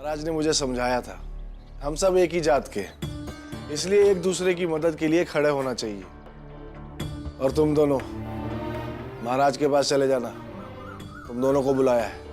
महाराज ने मुझे समझाया था, हम सब एक ही जात के, इसलिए एक दूसरे की मदद के लिए खड़े होना चाहिए। और तुम दोनों महाराज के पास चले जाना, तुम दोनों को बुलाया है।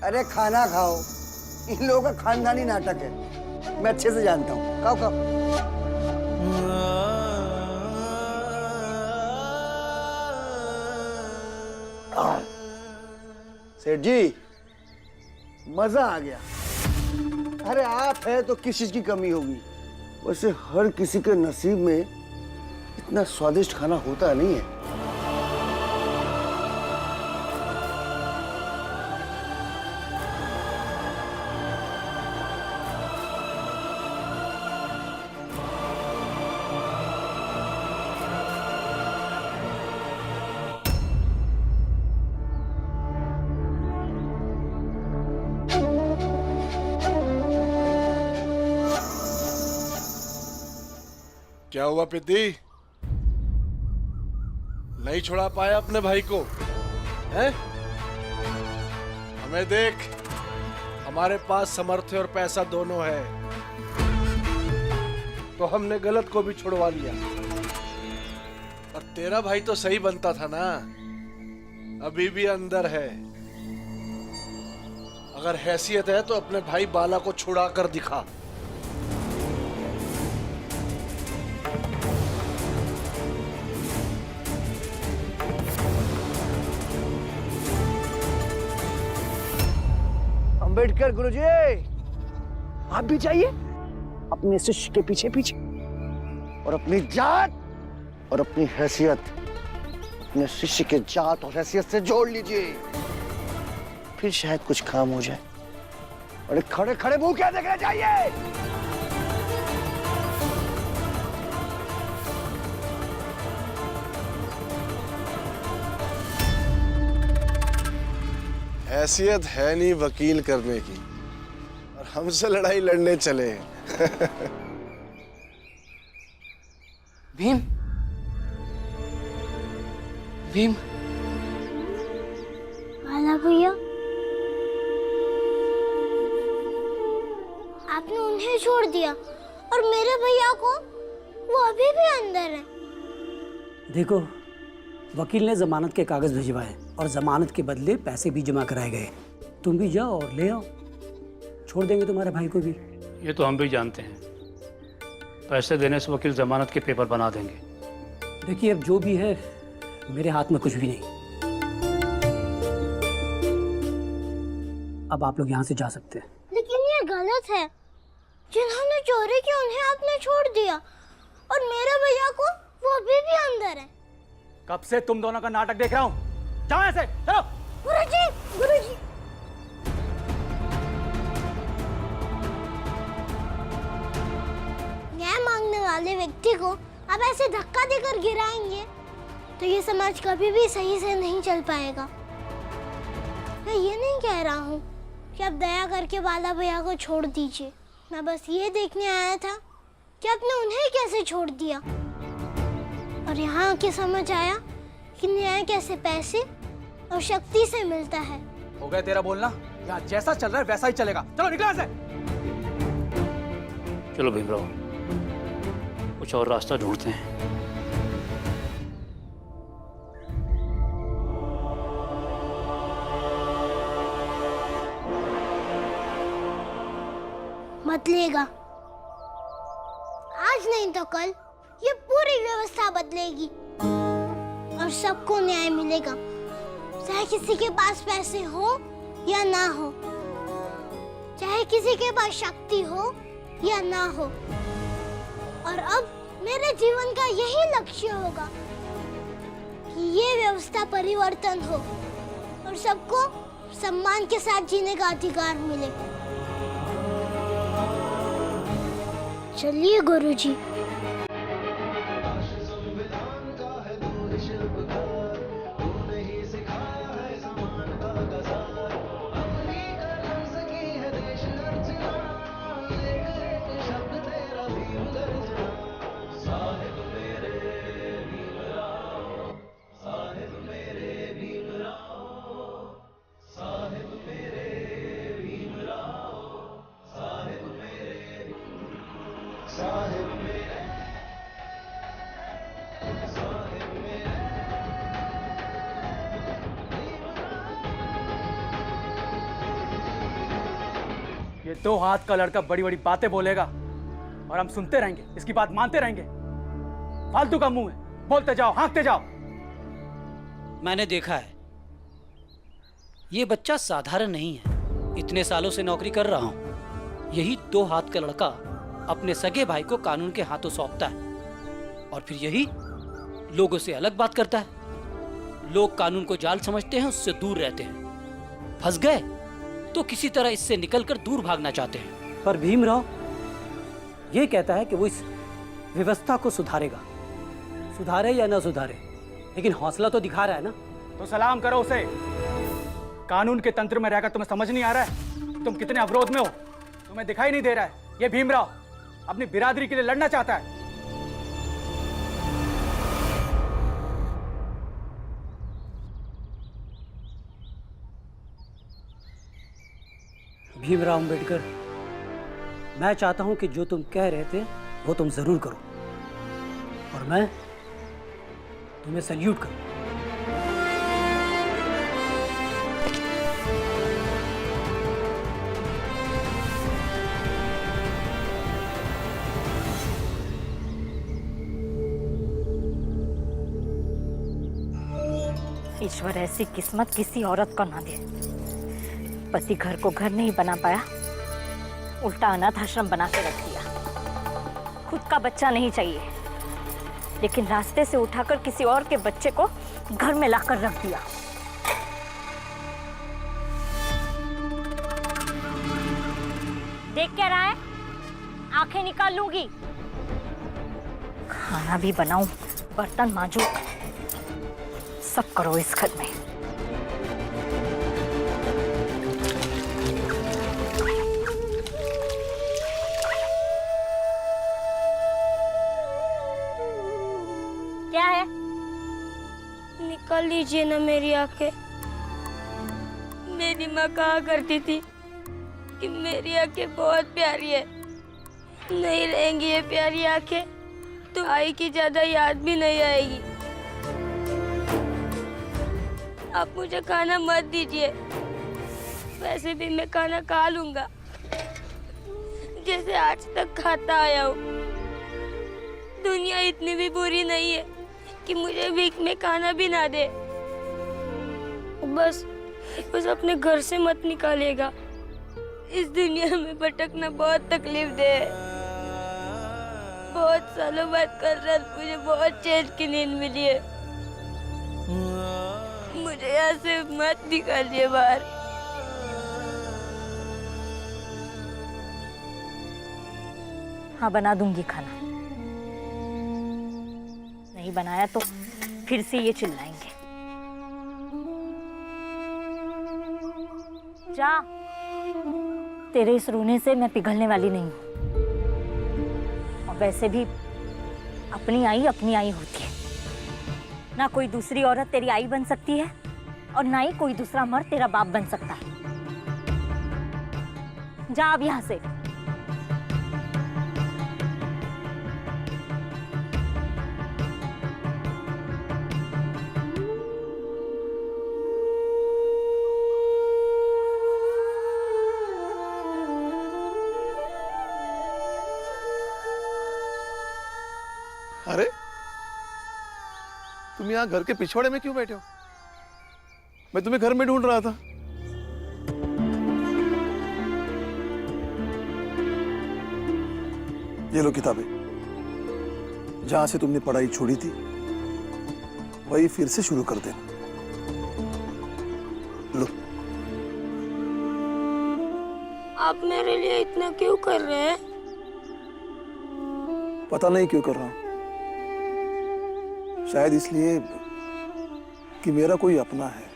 अरे खाना खाओ, इन लोगों का खानदानी नाटक है, मैं अच्छे से जानता हूँ। खाओ खाओ। सेठ जी, मजा आ गया। अरे आप है तो किस चीज की कमी होगी। वैसे हर किसी के नसीब में इतना स्वादिष्ट खाना होता नहीं है। क्या हुआ पिद्दी? नहीं छुड़ा पाया अपने भाई को, हैं? हमें देख, हमारे पास सामर्थ्य और पैसा दोनों है, तो हमने गलत को भी छुड़वा लिया। और तेरा भाई तो सही बनता था ना, अभी भी अंदर है। अगर हैसियत है तो अपने भाई बाला को छुड़ा कर दिखा। अम्बेडकर गुरुजी, आप भी चाहिए अपने शिष्य के पीछे पीछे, और अपनी जात और अपनी हैसियत अपने शिष्य के जात और हैसियत से जोड़ लीजिए, फिर शायद कुछ काम हो जाए। अरे खड़े खड़े मुंह क्या देखना चाहिए? हैसियत है नहीं वकील करने की, और हमसे लड़ाई लड़ने चले। भीम, भीम, बाला भैया, आपने उन्हें छोड़ दिया और मेरे भैया को, वो अभी भी अंदर है। देखो, वकील ने जमानत के कागज भिजवाए और जमानत के बदले पैसे भी जमा कराए गए। तुम भी जाओ और ले आओ, छोड़ देंगे तुम्हारे भाई को भी। ये तो हम भी जानते हैं, पैसे देने से वकील जमानत के पेपर बना देंगे। देखिए, अब जो भी है मेरे हाथ में कुछ भी नहीं। अब आप लोग यहाँ से जा सकते हैं। लेकिन ये गलत है, जिन्होंने चोरी की उन्हें आपने छोड़ दिया, और मेरे भैया को वो अभी भी अंदर है। कब से तुम दोनों का नाटक देख रहा हूँ, जाओ ऐसे, चलो। गुरुजी, गुरुजी, न्याय मांगने वाले व्यक्ति को आप ऐसे धक्का देकर गिराएंगे तो ये समाज कभी भी सही से नहीं चल पाएगा। मैं ये नहीं कह रहा हूँ कि आप दया करके बाला भैया को छोड़ दीजिए, मैं बस ये देखने आया था कि आपने उन्हें कैसे छोड़ दिया, और यहाँ आके समझ आया कि न्याय कैसे पैसे और शक्ति से मिलता है। हो गया तेरा बोलना, यहाँ जैसा चल रहा है वैसा ही चलेगा। चलो निकलो यहाँ से। चलो भीमराव, कुछ और रास्ता ढूंढते हैं। बदलेगा। आज नहीं तो कल ये पूरी व्यवस्था बदलेगी और सबको न्याय मिलेगा, चाहे किसी के पास पैसे हो या ना हो, चाहे किसी के पास शक्ति हो या ना हो। और अब मेरे जीवन का यही लक्ष्य होगा कि ये व्यवस्था परिवर्तन हो और सबको सम्मान के साथ जीने का अधिकार मिले। चलिए गुरुजी। ये 2 हाथ का लड़का बड़ी बड़ी बातें बोलेगा और हम सुनते रहेंगे, इसकी बात मानते रहेंगे। फालतू का मुंह है, बोलते जाओ, हाँकते जाओ। मैंने देखा है, ये बच्चा साधारण नहीं है। इतने सालों से नौकरी कर रहा हूं। यही 2 हाथ का लड़का अपने सगे भाई को कानून के हाथों सौंपता है और फिर यही लोगों से अलग बात करता है। लोग कानून को जाल समझते हैं, उससे दूर रहते हैं। फंस गए तो किसी तरह इससे निकलकर दूर भागना चाहते हैं। पर भीमराव ये कहता है कि वो इस व्यवस्था को सुधारेगा। सुधारे या ना सुधारे, लेकिन हौसला तो दिखा रहा है ना। तो सलाम करो उसे। कानून के तंत्र में रहकर तुम्हें समझ नहीं आ रहा है तुम कितने अवरोध में हो? तुम्हें दिखाई नहीं दे रहा है ये भीमराव अपनी बिरादरी के लिए लड़ना चाहता है। भीमराव अंबेडकर, मैं चाहता हूं कि जो तुम कह रहे थे वो तुम जरूर करो और मैं तुम्हें सल्यूट करूं। ईश्वर ऐसी किस्मत किसी औरत को ना दे। पति घर को घर नहीं बना पाया, उल्टा अनाथ आश्रम बना के रख दिया। खुद का बच्चा नहीं चाहिए, लेकिन रास्ते से उठाकर किसी और के बच्चे को घर में लाकर रख दिया। देख क्या रहा है? आंखें निकाल लूंगी। खाना भी बनाऊं, बर्तन मांजू, सब करो इस घर में। क्या है? निकाल लीजिए ना मेरी आंखें। मेरी माँ कहा करती थी कि मेरी आंखें बहुत प्यारी है। नहीं रहेंगी ये प्यारी आंखें तो आई की ज्यादा याद भी नहीं आएगी। आप मुझे खाना मत दीजिए, वैसे भी मैं खाना खा लूंगा जैसे आज तक खाता आया हूँ। दुनिया इतनी भी बुरी नहीं है कि मुझे भीख में खाना भी ना दे। बस अपने घर से मत निकालेगा। इस दुनिया में भटकना बहुत तकलीफ दे। बहुत सालों बाद कल रात मुझे बहुत चैन की नींद मिली है। मुझे यहाँ से मत निकालिए बाहर। हाँ, बना दूंगी खाना। नहीं बनाया तो फिर से ये चिल्लाएंगे। जा, तेरे इस रोने से मैं पिघलने वाली नहीं हूँ। और वैसे भी अपनी आई होती है। ना कोई दूसरी औरत तेरी आई बन सकती है और ना ही कोई दूसरा मर्द तेरा बाप बन सकता है। जा अब यहाँ से। अरे तुम यहाँ घर के पिछवाड़े में क्यों बैठे हो? मैं तुम्हें घर में ढूंढ रहा था। ये लो किताबें। जहां से तुमने पढ़ाई छोड़ी थी वही फिर से शुरू कर देना। लो। आप मेरे लिए इतना क्यों कर रहे हैं? पता नहीं क्यों कर रहा हूं। शायद इसलिए कि मेरा कोई अपना है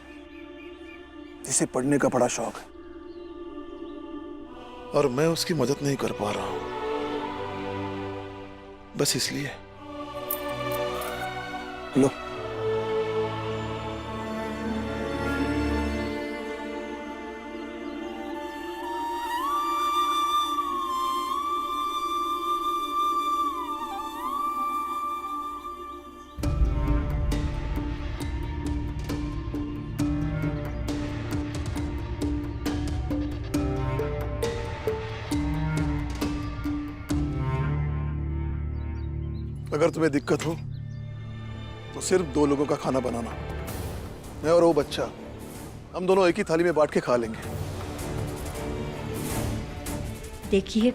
जिसे पढ़ने का बड़ा शौक है और मैं उसकी मदद नहीं कर पा रहा हूं, बस इसलिए। लो। अगर तुम्हें दिक्कत हो तो सिर्फ 2 लोगों का खाना बनाना। मैं और वो बच्चा, हम दोनों एक ही थाली में बांट के खा लेंगे। देखिए,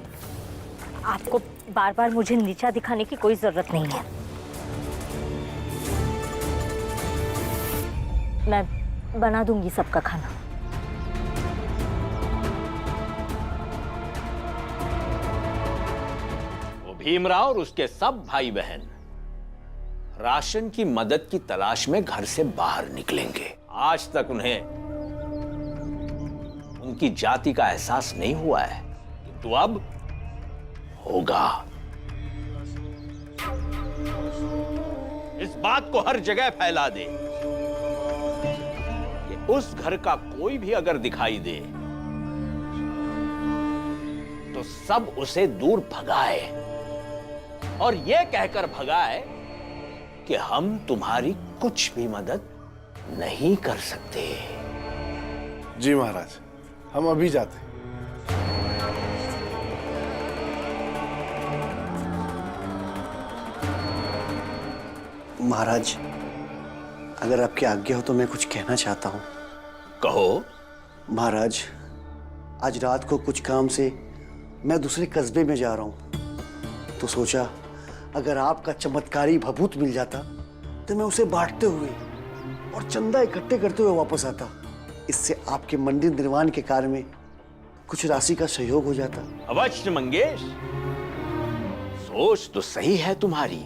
आपको बार बार मुझे नीचा दिखाने की कोई जरूरत नहीं है। मैं बना दूंगी सबका खाना। भीमराव और उसके सब भाई बहन राशन की मदद की तलाश में घर से बाहर निकलेंगे। आज तक उन्हें उनकी जाति का एहसास नहीं हुआ है, किंतु अब होगा। इस बात को हर जगह फैला दे कि उस घर का कोई भी अगर दिखाई दे तो सब उसे दूर भगाए और यह कहकर भगाए कि हम तुम्हारी कुछ भी मदद नहीं कर सकते। जी महाराज, हम अभी जाते। महाराज, अगर आपकी आज्ञा हो तो मैं कुछ कहना चाहता हूं। कहो। महाराज, आज रात को कुछ काम से मैं दूसरे कस्बे में जा रहा हूं, तो सोचा अगर आपका चमत्कारी भभूत मिल जाता तो मैं उसे बांटते हुए और चंदा इकट्ठे करते हुए वापस आता। इससे आपके मंदिर निर्माण के कार्य में कुछ राशि का सहयोग हो जाता। अवश्य मंगेश, सोच तो सही है तुम्हारी।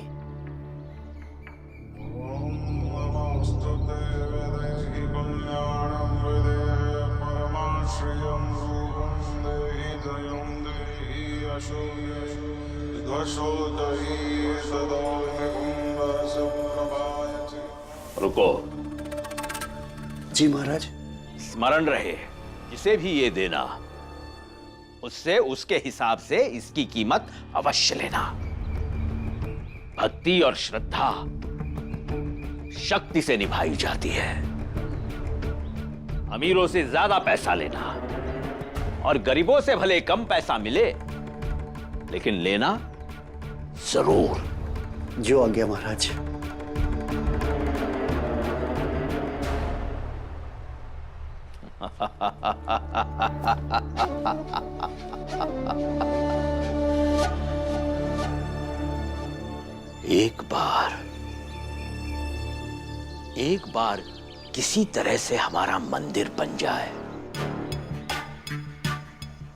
रुको। जी महाराज। स्मरण रहे, जिसे भी ये देना उससे उसके हिसाब से इसकी कीमत अवश्य लेना। भक्ति और श्रद्धा शक्ति से निभाई जाती है। अमीरों से ज्यादा पैसा लेना और गरीबों से भले कम पैसा मिले, लेकिन लेना जरूर। जो आज्ञा महाराज। एक बार किसी तरह से हमारा मंदिर बन जाए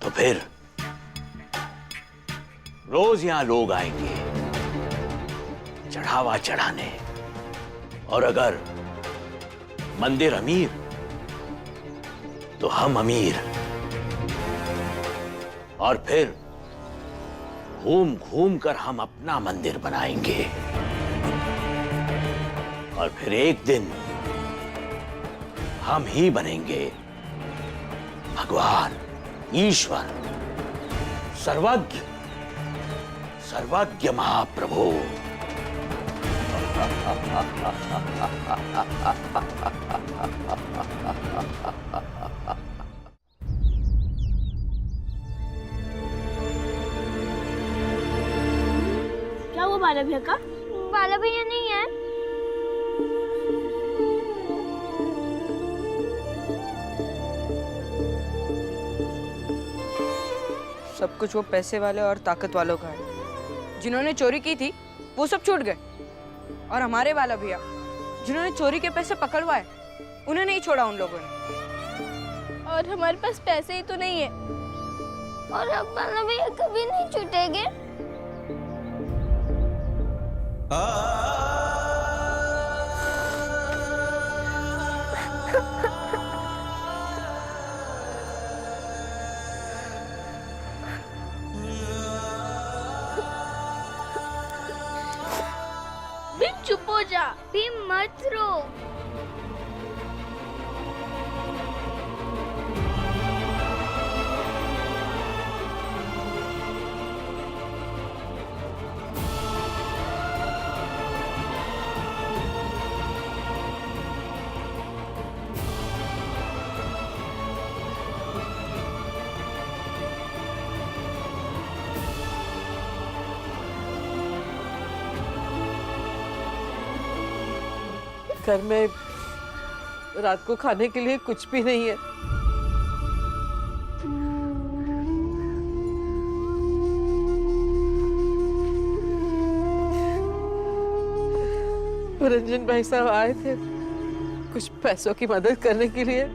तो फिर रोज यहां लोग आएंगे चढ़ावा चढ़ाने, और अगर मंदिर अमीर तो हम अमीर, और फिर घूम घूम कर हम अपना मंदिर बनाएंगे, और फिर एक दिन हम ही बनेंगे भगवान, ईश्वर, सर्वज्ञ, सर्वज्ञ महाप्रभु। क्या हुआ बालक भैया का? बाला भैया नहीं है? सब कुछ वो पैसे वाले और ताकत वालों का है। जिन्होंने चोरी की थी वो सब छूट गए, और हमारे वाला भैया जिन्होंने चोरी के पैसे पकड़वाए उन्हें नहीं छोड़ा उन लोगों ने। और हमारे पास पैसे ही तो नहीं है, और अब बाला भैया कभी नहीं छूटेंगे। भीम चुप हो जा, भीम मत रो। घर में रात को खाने के लिए कुछ भी नहीं है। रंजन भाई साहब आए थे कुछ पैसों की मदद करने के लिए,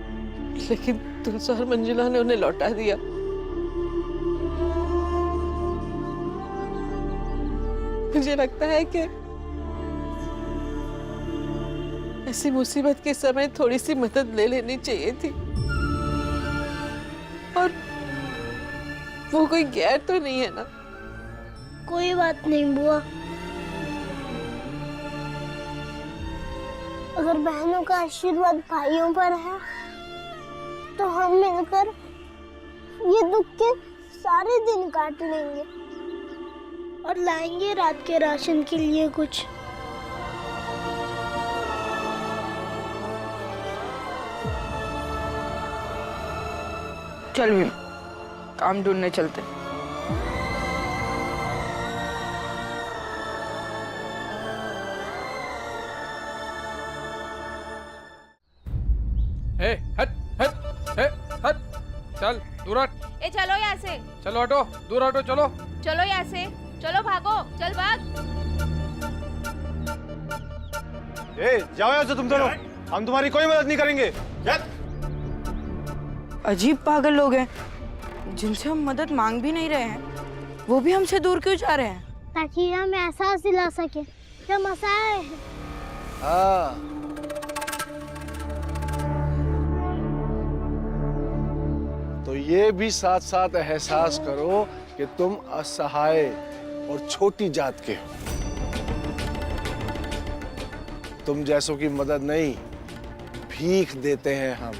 लेकिन तुलसी और मंजुला ने उन्हें लौटा दिया। मुझे लगता है कि ऐसी मुसीबत के समय थोड़ी सी मदद ले लेनी चाहिए थी। और वो कोई गैर तो नहीं है ना? कोई बात नहीं बुआ, अगर बहनों का आशीर्वाद भाइयों पर है तो हम मिलकर ये दुख के सारे दिन काट लेंगे और लाएंगे रात के राशन के लिए कुछ। चल भीम, काम ढूंढने चलते। हट चल दूर हट। ए चलो यहाँ से, चलो हटो, दूर हटो, चलो चलो यहाँ से, चलो भागो, चल भाग। जाओ यहाँ से तुम दोनों, हम तुम्हारी कोई मदद नहीं करेंगे। अजीब पागल लोग हैं, जिनसे हम मदद मांग भी नहीं रहे हैं, वो भी हमसे दूर क्यों जा रहे हैं? ताकि हमें एहसास दिला सके कि हम असहाय हैं। हाँ, तो ये भी साथ साथ एहसास करो कि तुम असहाय और छोटी जात के हो। तुम जैसों की मदद नहीं, भीख देते हैं हम।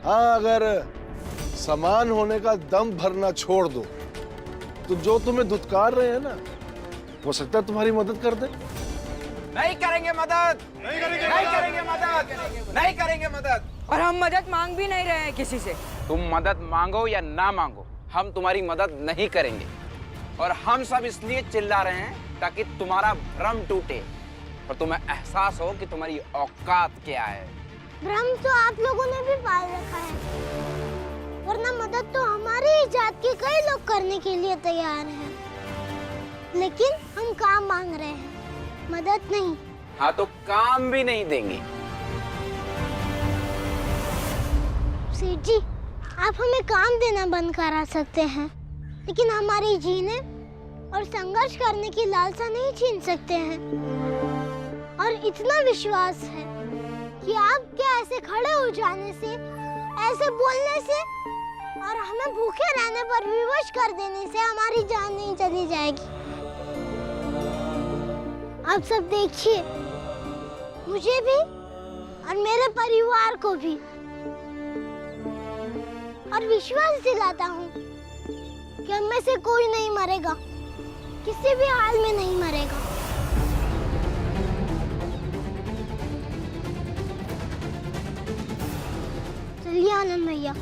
हाँ, अगर समान होने का दम भरना छोड़ दो तो जो तुम्हें धुतकार रहे हैं ना, हो सकता है तुम्हारी मदद कर दे। नहीं करेंगे मदद, नहीं करेंगे मदद, नहीं करेंगे मदद। और हम मदद मांग भी नहीं रहे हैं किसी से। तुम मदद मांगो या ना मांगो, हम तुम्हारी मदद नहीं करेंगे। और हम सब इसलिए चिल्ला रहे हैं ताकि तुम्हारा भ्रम टूटे और तुम्हें एहसास हो कि तुम्हारी औकात क्या है। भ्रम तो आप लोगों ने भी पाल रखा है, वरना मदद तो हमारी ही जात के कई लोग करने के लिए तैयार हैं। लेकिन हम काम मांग रहे हैं, मदद नहीं। हाँ, तो काम भी नहीं देंगे। सेठ जी, आप हमें काम देना बंद करा सकते हैं, लेकिन हमारी जीने और संघर्ष करने की लालसा नहीं छीन सकते हैं। और इतना विश्वास है कि आपके ऐसे खड़े हो जाने से, ऐसे बोलने से और हमें भूखे रहने पर विवश कर देने से हमारी जान नहीं चली जाएगी। आप सब देखिए, मुझे भी और मेरे परिवार को भी, और विश्वास दिलाता हूँ कि हम में से कोई नहीं मरेगा, किसी भी हाल में नहीं मरेगा। चलिए आनंद भैया।